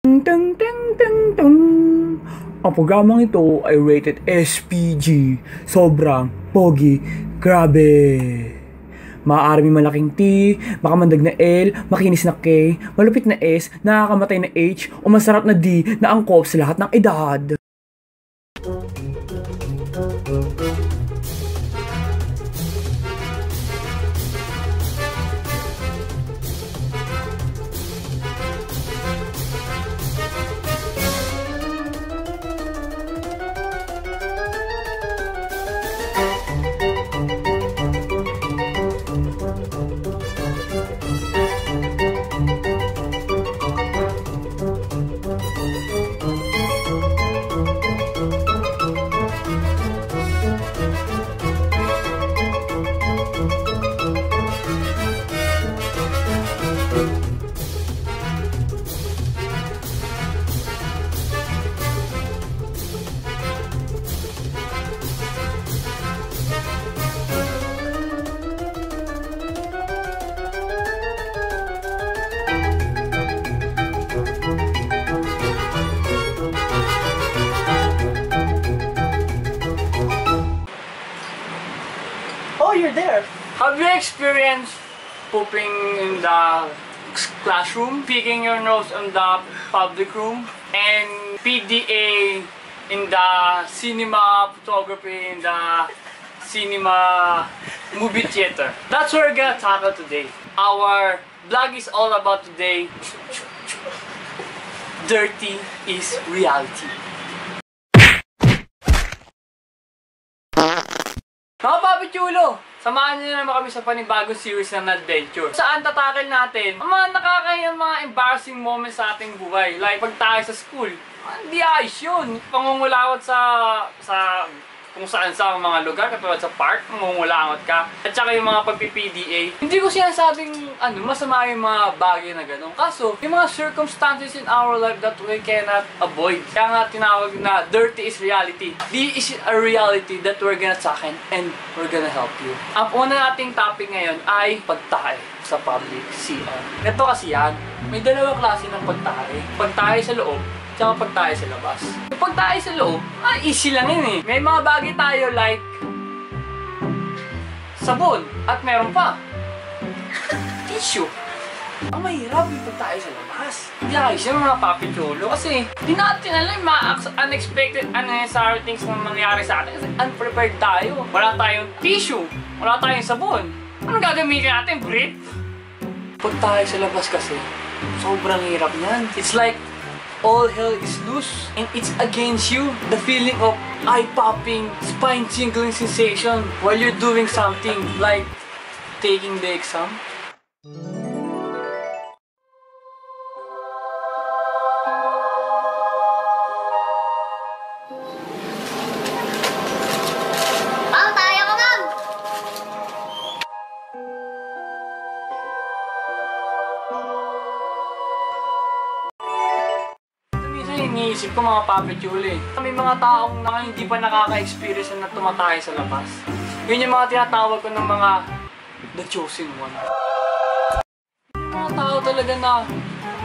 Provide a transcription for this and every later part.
Tang tang tang tang. Ang programang ito ay rated SPG. Sobrang pogi. Grabe. Maaari may malaking T, makamandag na L, makinis na K, malupit na S, nakakamatay na H, o masarap na D na angkop sa lahat ng edad. Oh, you're there. Have you experienced pooping in the classroom, picking your nose in the public room, and PDA in the cinema photography, in the cinema movie theater? That's what we're gonna tackle today. Our vlog is all about today. Dirty is reality. Mga papichulo! Samahan niyo naman kami sa panibagong series ng adventure. Saan tatakil natin ang mga nakakayang mga embarrassing moments sa ating buhay. Like, pag tayo sa school, hindi ayos yun. Pangungulawat sa kung saan sa mga lugar, katulad sa park, mangungulawat ka. At saka yung mga pagpi-PDA. Hindi ko sinasabing masama yung mga bagay na gano'n. Kaso, yung mga circumstances in our life that we cannot avoid. Kaya nga tinawag na dirty is reality. This is a reality that we're gonna tackle and we're gonna help you. Ang una nating topic ngayon ay pagtae sa public CR. Ito kasi yan, may dalawang klase ng pagtae. Pagtae sa loob, tsaka pagtae sa labas. Yung pagtae sa loob, easy lang yun eh. May mga bagay tayo like sabon at meron pa tissue. Ang mahirap yung pagtae sa labas. Hindi ayos yung mga papichulo kasi di natin alam yung mga unexpected, unnecessary things na mangyari sa atin kasi unprepared tayo. Wala tayong tissue, wala tayong sabon. Anong gagamitin natin? Brief? Pagtae sa labas kasi, sobrang hirap niyan. It's like all hell is loose and it's against you. The feeling of eye-popping, spine-tingling sensation while you're doing something like taking the exam. Iniisip ko mga papichuli. May mga taong hindi pa nakaka-experience na tumatay sa labas. Yun yung mga tinatawag ko ng mga the chosen one. Yung mga tao talaga na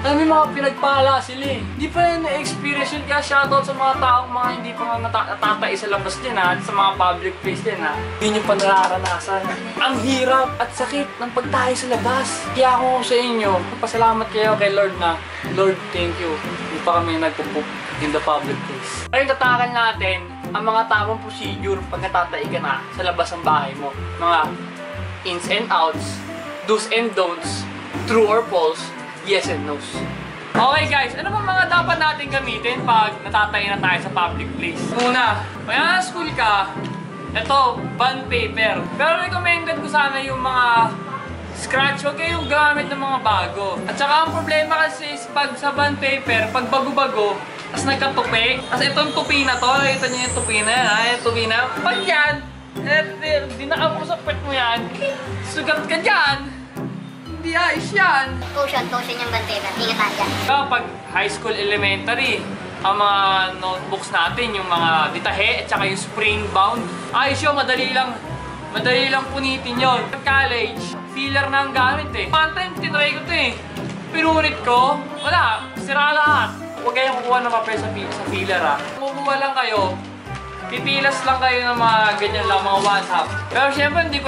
may mga pinagpala sila eh. Hindi pa rin na-experience yun. Kaya shoutout sa mga taong hindi pa natatay sa labas din ha. At sa mga public place din ha. Yun yung panararanasan. Ang hirap at sakit ng pagtayo sa labas. Kaya ako sa inyo, pasalamat kayo kay Lord na, Lord, thank you. Hindi pa kami nagpupup in the public place. Ngayon tatakal natin ang mga tamang procedure pag natatay ka na sa labas ng bahay mo. Mga ins and outs, do's and don'ts, true or false, yes and no's. Okay guys, ano ba mga dapat natin gamitin pag natatay na tayo sa public place? Una, kaya na school ka, ito, bond paper. Pero recommended ko sana yung mga scratch, huwag kayong gamit ng mga bago. At saka ang problema kasi is pag sa bond paper, pag bago-bago, tapos nagkatupi, tapos itong tupi na to, ito nyo yung tupi na yan, yung tupi na, pag yan, dinaan mo sa pet mo yan, sugat ka dyan. Hindi ayos yan. Caution yung bantega. Ingatan dyan. Pag high school elementary, ang mga notebooks natin, yung mga ditahe at saka yung spring bound, ayos yun, madali lang punitin yun. Pag college, filler na ang gamit eh. One time, tinry ko ito eh. Pinunit ko, wala, sira lahat. huwag kayong kukuha ng papel sa filler ha. Kumukuha lang kayo, pipilas lang kayo ng mga ganyan lang, mga one-half. Pero syempre, hindi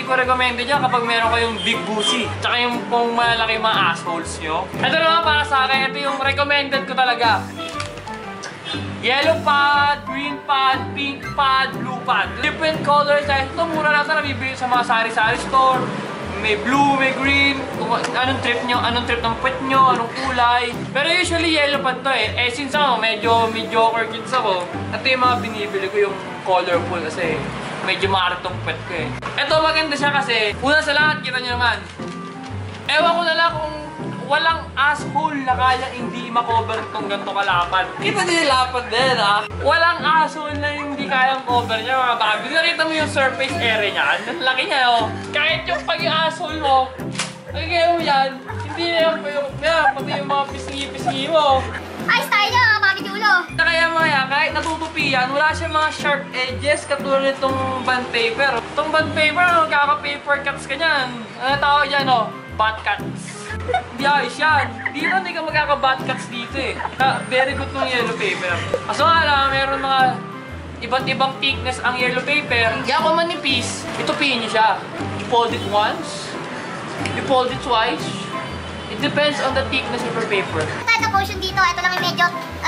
ko recommended yan kapag meron kayong big pussy. Tsaka yung kung malaki mga assholes nyo. Ito naman para sa akin, ito yung recommended ko talaga. Yellow pad, green pad, pink pad, blue pad. Different colors. Ito mura lang ito nabibili sa mga sari-sari store. May blue, may green. Kung anong trip ng puwet nyo, anong kulay. Pero usually yellow pad to eh. Eh since ako, medyo mediocre kids ako, ito yung mga binibili ko yung colorful kasi medyo maarat tong puwet ko eh. Ito maganda siya kasi, una sa lahat, kita nyo naman. Ewan ko na lang kung walang asshole na kaya hindi makover itong ganito kalapad. Kita niyo yung lapad din ha? Walang asshole na hindi kayang cover niya mga babi. Nakita mo yung surface area niya. Ang laki niya oh. Kahit yung pag-asshole mo, nakikaya mo yan, hindi na yung pati yung mga pisngi-pisngi mo. Ayos tayo na, Papi Chulo. Kaya mo yan, kahit natutupi yan, wala siyang mga sharp edges katulad nitong bond paper. Itong bond paper, kaka-paper cuts ka niyan. Ano tawag dyan oh? Bot cuts. Hindi ayos yan. Dito hindi ka magkaka-bot cuts dito eh. Very good nung yellow paper. Kaso nga lang, meron mga iba't ibang thickness ang yellow paper. Hindi ako manipis. Itupiin niyo siya. You fold it once. You fold it twice. It depends on the thickness of your paper. Ito portion dito, ito lang yung medyo,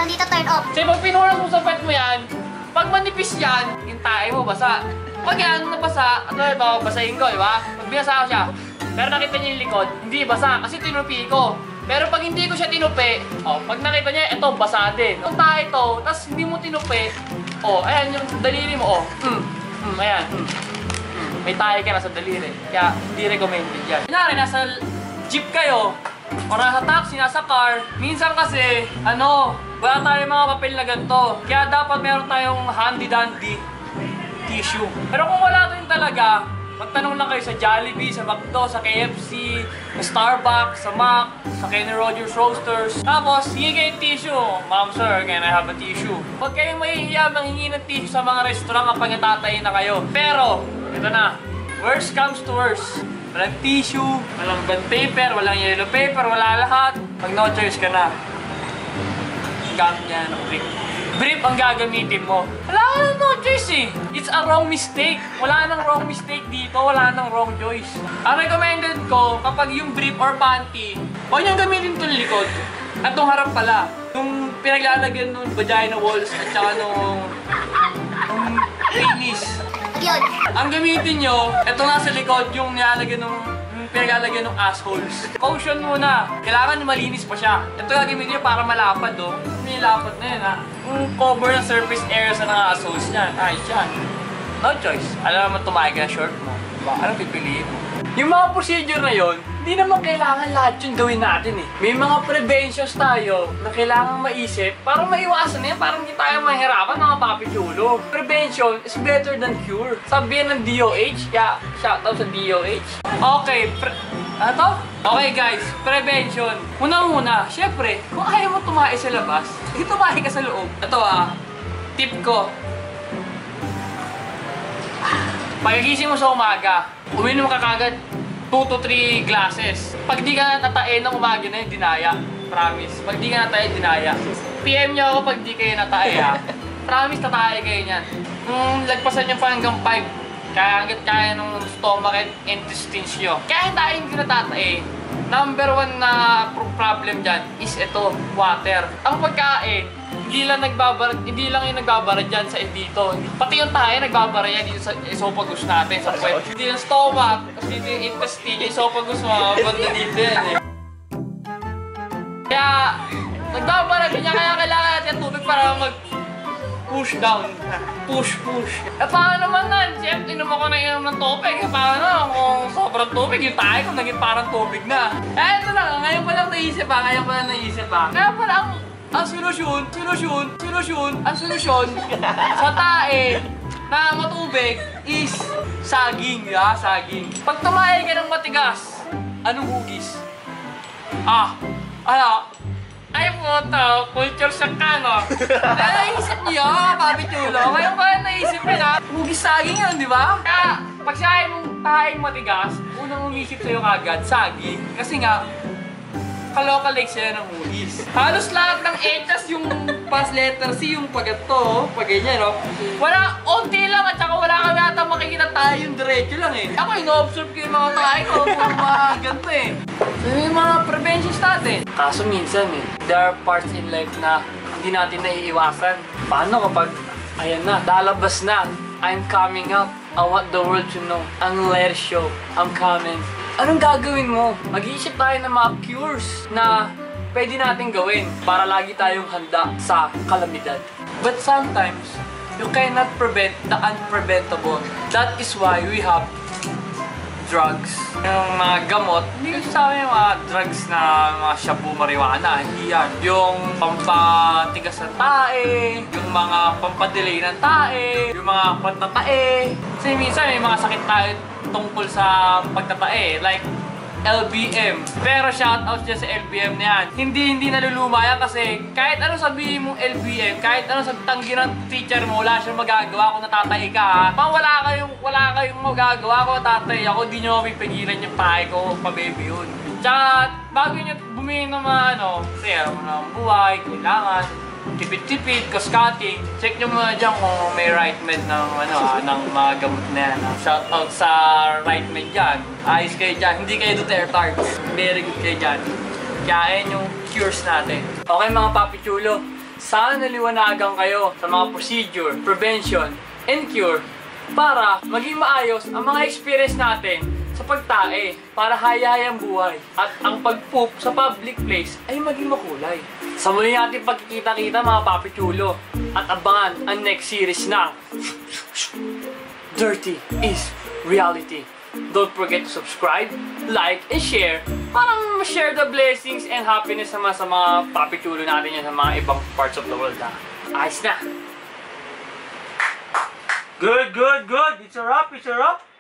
dito turn off. Kasi pag pinunan mo sa pet mo yan, pag manipis yan, yung tae mo basa. Pag yan, nabasa, ano ito, basahin ko, di ba? Pag binasa ko siya, pero nakita niyo yung likod, hindi basa kasi tinupi ko. Pero pag hindi ko siya tinupi, oh, pag nakita niya, ito basa din. Kung tayo ito, tapos hindi mo tinupi, oh, ayan yung daliri mo, oh. Ayan. May tayo ka na sa daliri. Kaya hindi recommended yan. Kunyari, nasa jeep kayo, o nasa taxi, nasa car, minsan kasi, wala tayong mga papel na ganito. Kaya dapat meron tayong handy-dandy tissue. Pero kung wala ito yung talaga, magtanong lang kayo sa Jollibee, sa McDo, sa KFC, sa Starbucks, sa Mac, sa Kenny Rogers Roasters. Tapos, hingi kayo yung tissue. Ma'am, sir, can I have a tissue? Huwag kayong mahihiya manghingi ng tissue sa mga restaurant kapag natatayin na kayo. Pero, ito na, worst comes to worst. Walang tissue, walang bond paper, walang yellow paper, wala lahat. Pag no choice ka na, gamit niya ng brick. Brief ang gagamitin mo. Wala ka nang no choice eh. It's a wrong mistake. Wala nang wrong mistake dito. Wala nang wrong choice. Ang recommended ko, kapag yung brief or panty, huwag niyang gamitin itong likod. At itong harap pala. Yung pinaglalagyan ng vagina walls at saka nung penis. Yun. Ang gamitin nyo, ito nasa likod yung nilalagyan ng pinaglalagyan ng assholes. Caution muna. Kailangan malinis pa siya. Ito gagamitin nyo para malapad oh. May lapad na yun ha. Yung cover ng surface area sa mga assholes niyan. Ayos yan. No choice. Alam naman tumahay ka na short mo. Diba? Anong pipiliin mo? Yung mga procedure na yon, hindi naman kailangan lahat yung gawin natin eh. May mga preventions tayo na kailangan maisip para maiwasan na yan. Para hindi tayo mahirapan mga Papi Chulo. Prevention is better than cure. Sabi yan ng DOH. Kaya shoutout sa DOH. Okay, ano to? Okay guys, prevention. Una-una, syempre, kung ayaw mo tumae sa labas, hindi tumae ka sa loob. Ito tip ko. Pagkagising mo sa umaga, uminom ka kagad 2 to 3 glasses. Pag di ka natae ng umaga na yun, dinaya. Promise. Pag di ka natae, dinaya. PM nyo ako pag di kayo natae ha. Promise, tatae kayo niyan. Lagpasan nyo pa hanggang 5. Kaya hanggat kaya ng stomach at intestines nyo. Kaya tayo hindi natatae. Number 1 na problem dyan is ito, water. Ang pagkain, hindi lang yung nagbabara dyan sa dito. Pati yung tayo nagbabara yan dito sa esophagus natin, sa puwet. Hindi yung stomach, kasi dito yung intestine, yung esophagus mo, banda dito yan eh. Kaya, nagbabara din niya, kaya kailangan natin tubig para push down. Push. Eh paano naman nan? Siyempre, inom ako na inom ng tubig. Eh paano? Kung sobrang tubig, yung tayo kung naging parang tubig na. Eh ito lang, ngayon pa lang naisip ha. Kaya pala ang solusyon sa tae na matubig is saging, ha? Saging. Pag tumae ka ng matigas, anong hugis? Ay puto, culture shock ka, no? Naisip niyo, Papi Chulo. Ngayon ba naisip niyo na? Hugis saging yun, di ba? Kaya, pag siya mong tahaing matigas, unang umisip sa'yo kagad, saging. Kasi nga, Kaloka like sila ng hugis. Halos lahat ng etas yung pas letter C, yung pag ito, pag ganyan, no? Wala, onti lang at saka wala kami ata makikita tayo yung diretso lang eh. Ako, ino-observe ko yung mga tayo ko, mga ganito eh. So yung mga preventions natin. Kaso minsan eh, there are parts in life na hindi natin naiiwasan. Paano kapag, ayan na, lalabas na, I'm coming out. I want the world to know. I'm let it show. I'm coming. Anong gagawin mo? Mag-iisip tayo ng mga cures na pwede natin gawin para lagi tayong handa sa kalamidad. But sometimes, you cannot prevent the unpreventable. That is why we have drugs. Yung mga gamot, hindi ko sabi yung mga drugs na mga shabu, marijuana, hindi yan. Yung pampatigas ng tae, yung mga pampadelay ng tae, yung mga pantatae. Kasi minsan may mga sakit tayo tungkol sa pagtatae, like LBM. Pero shoutout dyan sa LBM na yan. Hindi naluluma yan kasi kahit ano sabihin mong LBM, kahit ano tanggi ng teacher mo, wala siyang magagawa kung natatay ka ha. Wala kayong magagawa kung natatay ako, di nyo mapipigilan yung pahay ko, pa-baby yun. Tsaka bago nyo bumili ng mga kasi alam mo na ang buhay, kailangan tipid-tipid, cost-cutting. Check nyo muna dyan kung may right med ng, ng mga gamot na yan. Shoutout sa right med dyan. Ayos kayo dyan. Hindi kayo Duterte. Very good kayo dyan. Kaya yung cures natin. Okay mga papi chulo, sana naliwanagan kayo sa mga procedure, prevention, and cure para maging maayos ang mga experience natin sa pagtae para hayahayang buhay at ang pag-poop sa public place ay maging makulay. Sa muli natin pagkikita-kita mga papi chulo at abangan ang next series na Dirty is Reality. Don't forget to subscribe, like, and share para ma-share the blessings and happiness sa mga papi chulo natin yan sa mga ibang parts of the world ha. Ayos na! Good, good, good. It's a wrap, it's a wrap.